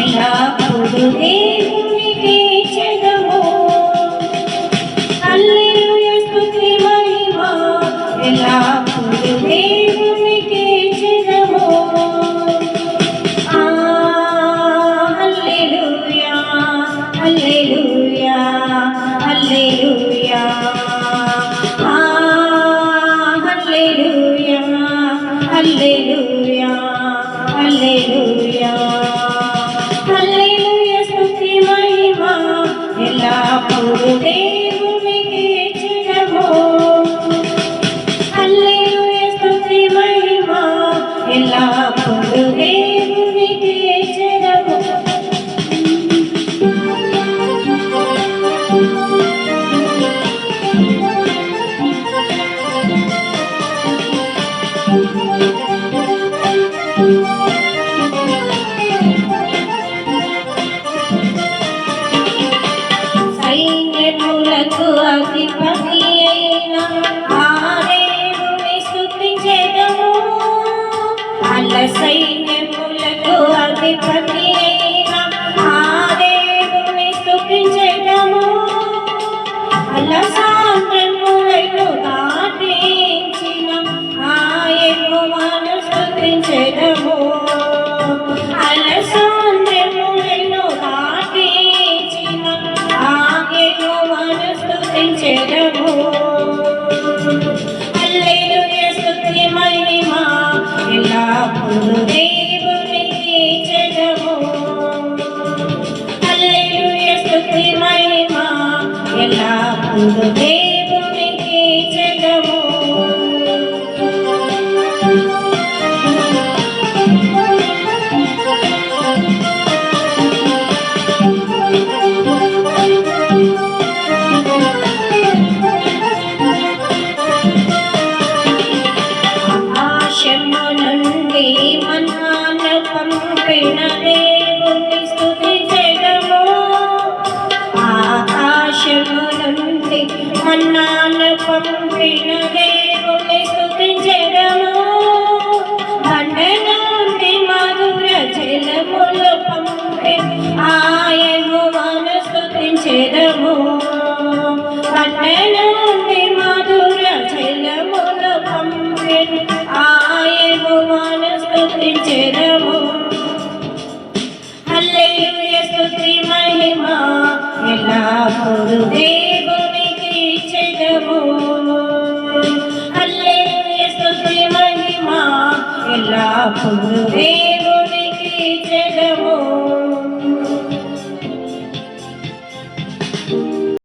ఎల్లప్పుడు దేవునికి చెదము హల్లెలూయా స్తుతి మహిమ ఎల్లప్పుడు దేవునికి చెదము హల్లెలూయా హల్లెలూయా హల్లెలూయా హల్లెలూయా హల్లెలూయా హల్లెలూయా హల్లెలూయా స్తుతి మహిమ ఎల్లప్పుడు దేవునికి చెదము హల్లెలూయా స్తుతి మహిమ ఎల్లప్పుడు దేవునికి చెదము సైన్యములకు అధిపతి అయిన ఆ దేవుని స్తుతించెదము సైన్యములకు అధిపతి అయిన ఆ దేవుని స్తుతించెదము సాంద్రములను దాటించిన ఆ యెహోవాను స్తుతించెదము సాంద్రములను దాటించిన ఆ యెహోవాను స్తుతించెదము హల్లెలూయా స్తుతి మహిమ ఎల్లప్పుడు దేవునికి చెదము హల్లెలూయా స్తుతి మహిమ ఎల్లప్పుడు దేవునికి చెదము ఆకాశము నుండి మన్నాను పంపిన దేవుని స్తుతించెదము ఆకాశము నుండి మన్నాను పంపిన దేవుని స్తుతించెదము బండ నుండి మధుర జలములు పంపి ఆ యెహోవాను స్తుతించెదము బండ నుండి మధుర జలములు పంపి ఆ యెహోవాను స్తుతించెదము హల్లెలూయా స్తుతి మహిమ ఎల్లప్పుడు దేవునికి చెదము హల్లెలూయా స్తుతి మహిమ ఎల్లప్పుడు